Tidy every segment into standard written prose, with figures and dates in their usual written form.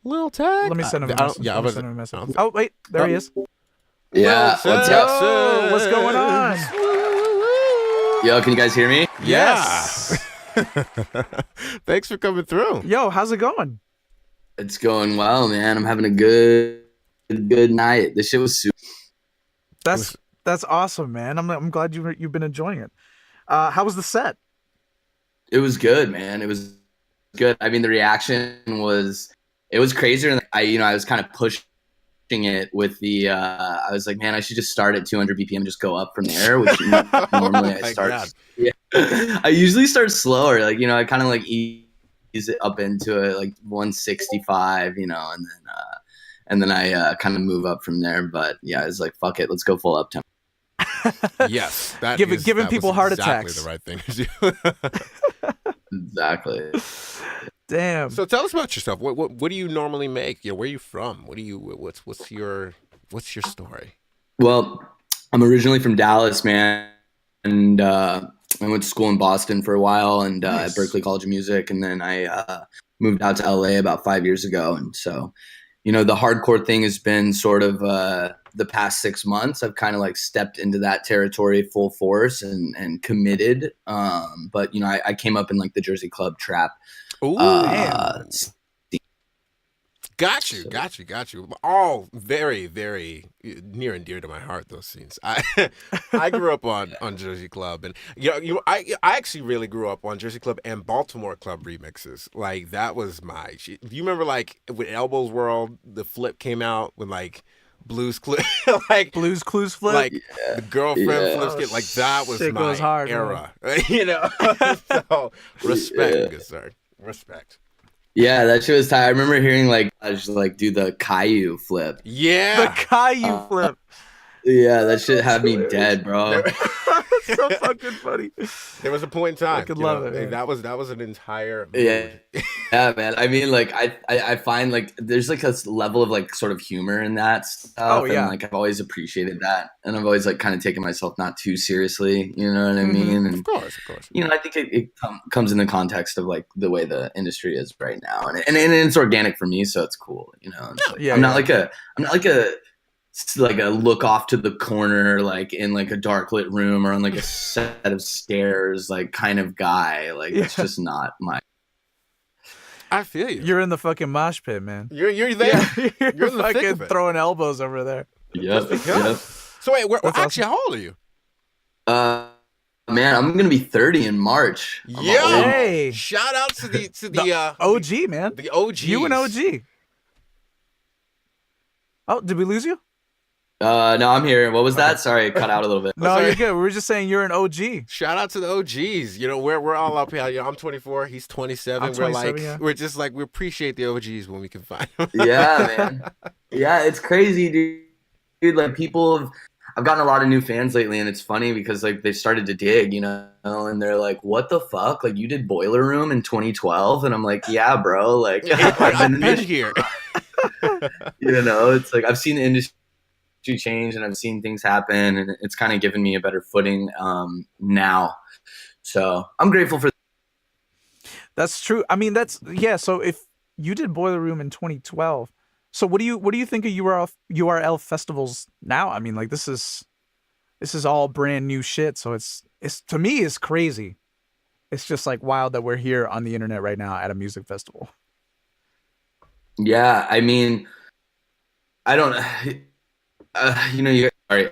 Lil Tech. Let me send him a I don't- message. yeah, I Let me was. send him a I message. don't- Oh, wait. There he is. Yeah, Lil what's Texas. up? Yo, what's going on? Yo, can you guys hear me? Yes. Thanks for coming through. Yo, how's it going? It's going well, man. I'm having a good night. This shit was super. That's awesome, man. I'm glad you've been enjoying it. How was the set? It was good, man. It was good. I mean, the reaction was crazier. And I was kind of pushing it with the. I was like, man, I should just start at 200 BPM and just go up from there. Which normally I start. God. Yeah, I usually start slower. Like I kind of like ease it up into it like 165. And then I kind of move up from there. But yeah, I was like, fuck it, let's go full up tempo. Yes, Giving people heart exactly attacks. the right thing to do. Exactly. Damn. So tell us about yourself. What do you normally make? Where are you from? What's your story? Well, I'm originally from Dallas, man, and I went to school in Boston for a while, and Nice. at Berklee College of Music, and then I moved out to LA about 5 years ago, and so the hardcore thing has been sort of the past 6 months. I've kind of like stepped into that territory full force and committed. But I came up in like the Jersey club trap. Ooh, damn. got you. All very, very near and dear to my heart. Those scenes. I grew up on Jersey Club, and I actually really grew up on Jersey Club and Baltimore Club remixes. Like that was my. Do you remember like with Elbows World, the flip came out with like Blues Clues, like Blues Clues flip. like the girlfriend Yeah. flip skit. Like that was Shit my goes hard, era. So respect, good sir. Respect. Yeah, that shit was tight. I remember hearing like I just like do the Caillou flip. the Yeah. Caillou flip. Yeah, that shit had me dead, bro. That's so fucking funny. There was a point in time. Fucking love it, man. That was an entire Yeah. mood. Yeah, man. I mean, like I find like there's like a level of like sort of humor in that stuff. Oh, yeah. And like I've always appreciated that, and I've always like kind of taken myself not too seriously. You know what I Mhm. mean? Of And course. I think it comes in the context of like the way the industry is right now, and it's organic for me, so it's cool. It's like, Yeah, I'm not like a look off to the corner, like in like a dark lit room or on like a set of stairs, like kind of guy. Like it's Yeah. just not my. I feel you. You're in the fucking mosh pit, man. You're there. Yeah, You're you're in the thick fucking of it. throwing elbows over there. Yep. So wait, That's actually, how old are you? Man, I'm gonna be 30 in March. I'm Yo, old. Hey. shout out to the OG, man. the OGs. You and OG. Oh, did we lose you? No, I'm here. What was that? Sorry, it cut out a little bit. No, sorry. you're good. We were just saying you're an OG. Shout out to the OGs. We're all up here. I'm 24. He's 27. I'm 27, yeah. We're just like we appreciate the OGs when we can find them. Yeah, man. Yeah, it's crazy, dude. Like I've gotten a lot of new fans lately, and it's funny because like they've started to dig, and they're like, "What the fuck? Like you did Boiler Room in 2012?" And I'm like, "Yeah, bro. Like I've been here. It's like I've seen the industry change and I've seen things happen, and it's kind of given me a better footing now. So I'm grateful for. That's true. I mean, so if you did Boiler Room in 2012, so what do you think of URL festivals now? I mean, like this is all brand new shit. So it's to me it's crazy. It's just like wild that we're here on the internet right now at a music festival. Yeah, I mean, I don't. Sorry.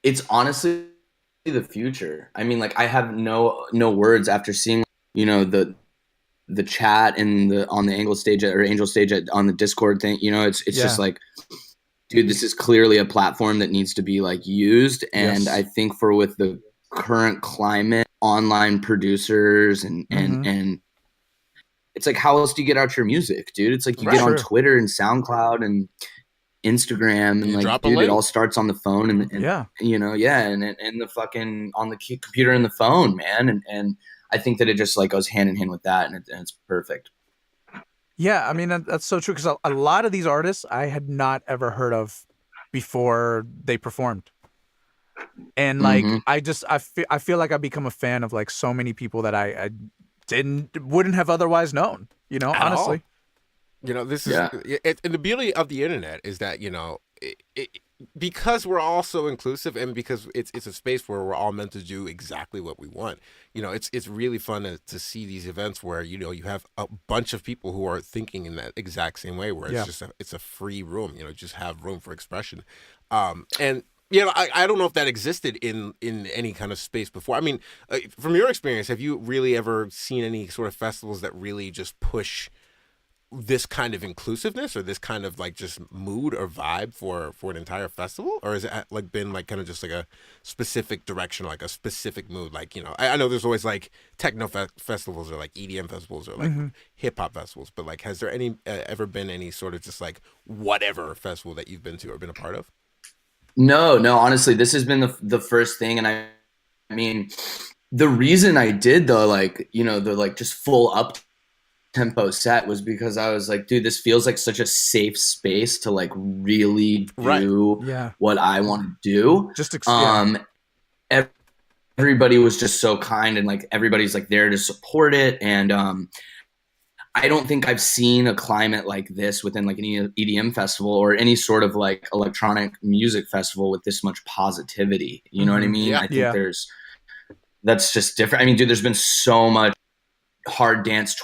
It's honestly the future. I mean, like I have no words after seeing, the chat and on the Angel stage on the Discord thing. It's just like, dude, this is clearly a platform that needs to be like used. And Yes. I think with the current climate, online producers and it's like, how else do you get out your music, dude? It's like you get on Sure. Twitter and SoundCloud and Instagram, and You like, drop a dude, it link. all starts on the phone and Yeah. and the fucking on the computer and the phone, man. And I think that it just like goes hand in hand with that, and it's perfect. Yeah, I mean that's so true because a lot of these artists I had not ever heard of before they performed, and like Mhm. I feel like I've become a fan of like so many people that I wouldn't have otherwise known. You know, At all. honestly. This is Yeah. and the beauty of the internet is that because we're all so inclusive and because it's a space where we're all meant to do exactly what we want. It's really fun to see these events where you have a bunch of people who are thinking in that exact same way, where Yeah. it's a free room. Just have room for expression, and. I don't know if that existed in any kind of space before. I mean, from your experience, have you really ever seen any sort of festivals that really just push this kind of inclusiveness or this kind of like just mood or vibe for an entire festival, or has it like been like kind of just like a specific direction, like a specific mood? Like I know there's always like techno festivals or like EDM festivals or like Hmm. hip hop festivals, but like has there any ever been any sort of just like whatever festival that you've been to or been a part of? No, no, honestly, this has been the first thing. And I mean, the reason I did the like just full up tempo set was because I was like, dude, this feels like such a safe space to like really Right. do Yeah. what I want to do. Yeah. Um, Everybody was just so kind, and like everybody's like there to support it. And I don't think I've seen a climate like this within like an EDM festival or any sort of like electronic music festival with this much positivity. You know what I Hmm. mean? Yeah. I think Yeah. that's just different. I mean, dude, there's been so much hard dance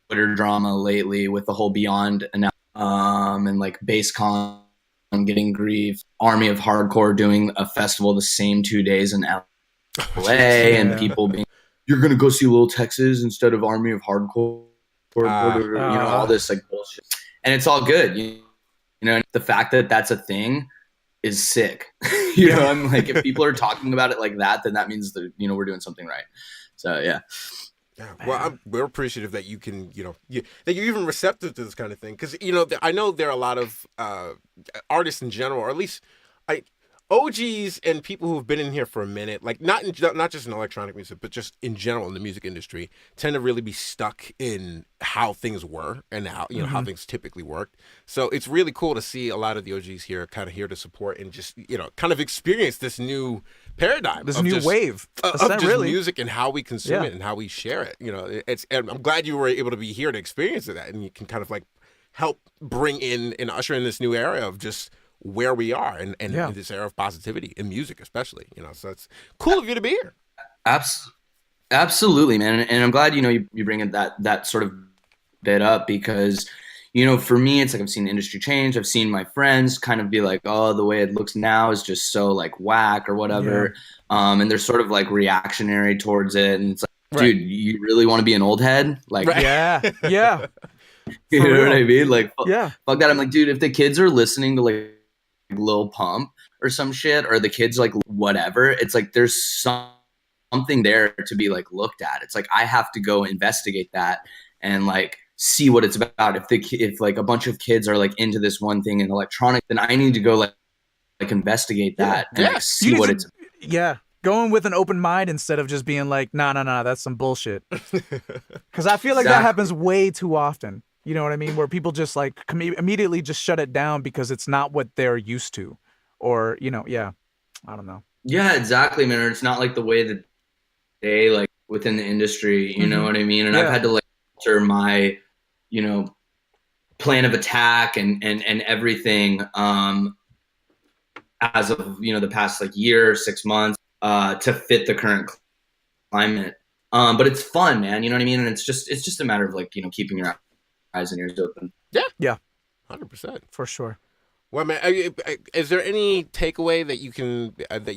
Twitter drama lately with the whole Beyond and like BassCon getting grief, Army of Hardcore doing a festival the same 2 days in LA, and Yeah. people being, you're gonna go see LIL Texas instead of Army of Hardcore, all this like bullshit, and it's all good, the fact that that's a thing is sick. I'm like, if people are talking about it like that, then that means that we're doing something right. So yeah. Yeah, well, we're appreciative that you can, that you're even receptive to this kind of thing, because I know there are a lot of artists in general, or at least I OGs and people who've been in here for a minute, like not just in electronic music, but just in general in the music industry, tend to really be stuck in how things were and how how Hmm. things typically worked. So it's really cool to see a lot of the OGs here, kind of here to support and just kind of experience this new paradigm This of new just wave. of just Really. music and how we consume Yeah. it and how we share it. And I'm glad you were able to be here to experience that, and you can kind of like help bring in and usher in this new era of just where we are and Yeah. this era of positivity in music, especially. So it's cool of you to be here. Absolutely, man. And I'm glad you bring in that sort of bit up, because for me it's like I've seen the industry change. I've seen my friends kind of be like, oh, the way it looks now is just so like whack or whatever. And they're sort of like reactionary towards it, and it's like, Right. dude, you really want to be an old head? Like, Right. Yeah. Yeah. you For know real. what I mean? Like, Yeah. fuck that. I'm like, dude, if the kids are listening to like Lil Pump or some shit, or the kids like whatever, it's like there's something there to be like looked at. It's like I have to go investigate that and like see what it's about. If like a bunch of kids are like into this one thing in electronic, then I need to go like investigate that and like Yes. see what it's. Yeah. Going with an open mind instead of just being like, nah, that's some bullshit. Because I feel like that Exactly. happens way too often. You know what I mean? Where people just like immediately just shut it down because it's not what they're used to. Or, yeah, I don't know. Yeah, exactly, man. Or it's not like the way that they like within the industry, you know what I mean? And I've Yeah. had to like alter my, plan of attack and everything as of the past like year, 6 months to fit the current climate. But it's fun, man. You know what I mean? And it's just a matter of like keeping your eyes and ears open. Yeah. 100%. For sure. Well, man, is there any takeaway that you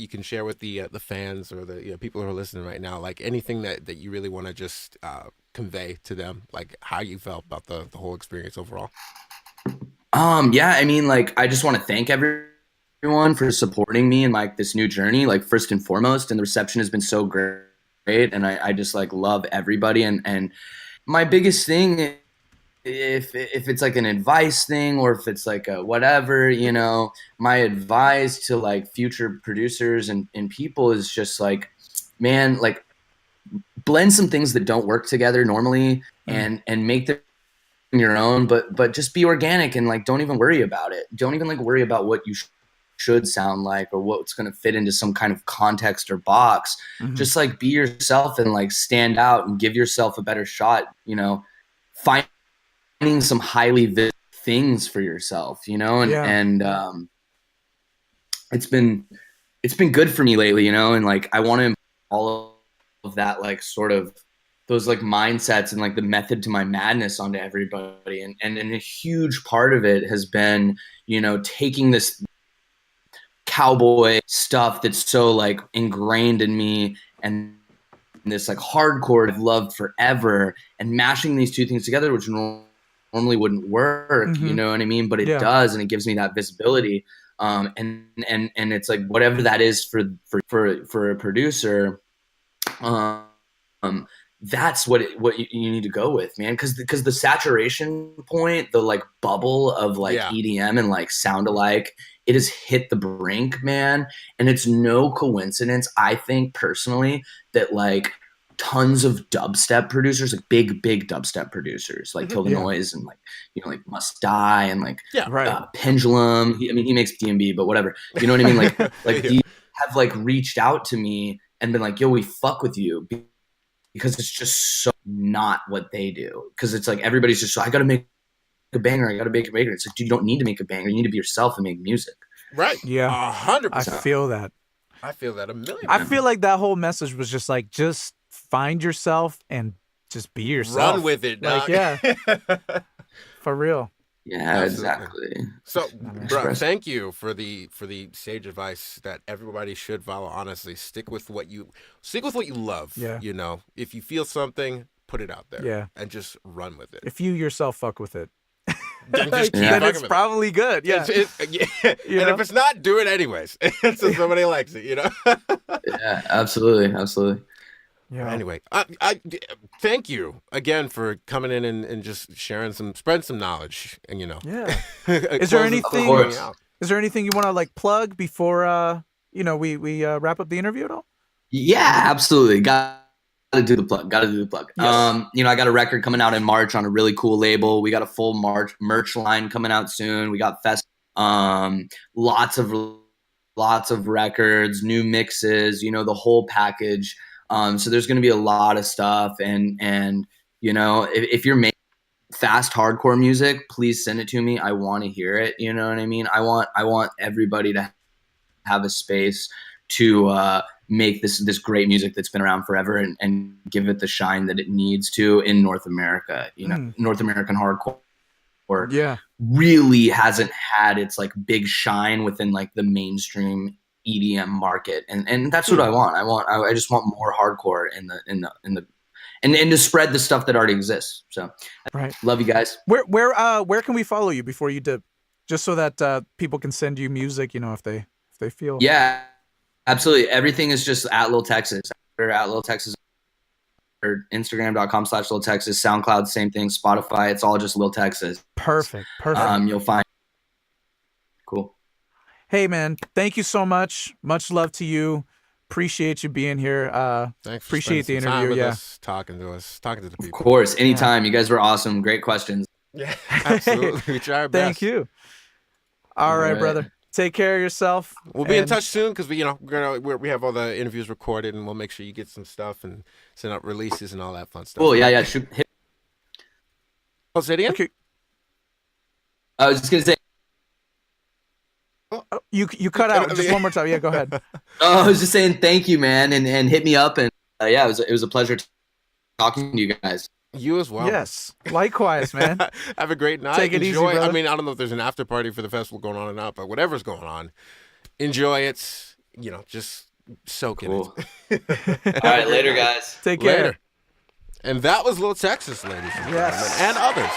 can share with the fans or the people who are listening right now? Like anything that you really want to just convey to them, like how you felt about the whole experience overall? Yeah, I mean, like I just want to thank everyone for supporting me in like this new journey, like first and foremost. And the reception has been so great, and I just like love everybody. And my biggest thing, if it's like an advice thing or if it's like a whatever, my advice to like future producers and people is just like, man, like blend some things that don't work together normally and make them your own, but just be organic and like don't even worry about it. Don't even like worry about what you should sound like or what's going to fit into some kind of context or box. Mhm. Just like be yourself and like stand out and give yourself a better shot, you know, finding some highly visible things for yourself, you know, and it's been good for me lately, you know, and like I want to implement all of that, like sort of those like mindsets and like the method to my madness onto everybody. And a huge part of it has been, you know, taking this cowboy stuff that's so like ingrained in me and this like hardcore I've loved forever and mashing these two things together, which normally wouldn't work, you know what I mean? But it does, and it gives me that visibility. And it's like whatever that is for a producer, that's what you need to go with, man. Because the saturation point, the like bubble of like EDM and like sound alike, it has hit the brink, man. And it's no coincidence, I think personally, that like tons of dubstep producers, like big dubstep producers, like Kill the Noise and like, you know, like Must Die and like Pendulum. He makes DMB, but whatever. You know what I mean? Like these have like reached out to me and been like, yo, we fuck with you. Because it's just so not what they do. Because it's like everybody's just I got to make a banger. I got to make a banger. It's like, dude, you don't need to make a banger. You need to be yourself and make music. Right. Yeah. 100%. I feel that. I feel that a million. I feel like that whole message was just like, just find yourself and just be yourself. Run with it, dog. Like, yeah. For real. Yeah, exactly. So, bro, thank you for the sage advice that everybody should follow. Honestly, stick with what you love. Yeah. You know, if you feel something, put it out there. Yeah. And just run with it. If you yourself fuck with it, then it's probably good. Yeah. And if it's not, do it anyways. So somebody likes it. You know. Yeah, absolutely. Yeah. Anyway, I thank you again for coming in and just spreading some knowledge, and you know. Yeah. Is there anything you want to like plug before we wrap up the interview at all? Yeah, absolutely. Gotta do the plug. Yes. You know, I got a record coming out in March on a really cool label. We got a full merch line coming out soon. We got lots of records, new mixes, you know, the whole package. So there's going to be a lot of stuff, and you know, if you're making fast hardcore music, please send it to me. I want to hear it. You know what I mean? I want everybody to have a space to make this great music that's been around forever and give it the shine that it needs to in North America. You know, North American hardcore really hasn't had its like big shine within like the mainstream EDM market, and that's what I want. I just want more hardcore in the and to spread the stuff that already exists. So, love you guys. Where can we follow you before you dip, just so that people can send you music, you know, if they feel. Yeah, absolutely. Everything is just at Lil Texas. Or at Lil Texas, or Instagram.com/Lil Texas, SoundCloud, same thing, Spotify. It's all just Lil Texas. Perfect. You'll find. Cool. Hey man, thank you so much. Much love to you. Appreciate you being here. Thanks. Appreciate the interview. Talking to the people. Of course, anytime. You guys were awesome. Great questions. Yeah, absolutely. We try our best. Thank you. All right, brother. Take care of yourself. We'll be in touch soon because we have all the interviews recorded, and we'll make sure you get some stuff and send out releases and all that fun stuff. Oh yeah. Say it again. Okay. I was just gonna say. Oh, you cut out just one more time. Yeah, go ahead. Oh, I was just saying thank you, man, and hit me up, and it was a pleasure talking to you guys. You as well. Yes, likewise, man. Have a great night. Take it easy, brother. I mean, I don't know if there's an after party for the festival going on or not, but whatever's going on, enjoy it. You know, just soak in it. All right, later, guys. Take care. Later. And that was Lil Texas, ladies and gentlemen, and others.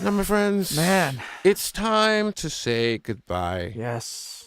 Now, my friends, man, it's time to say goodbye. Yes.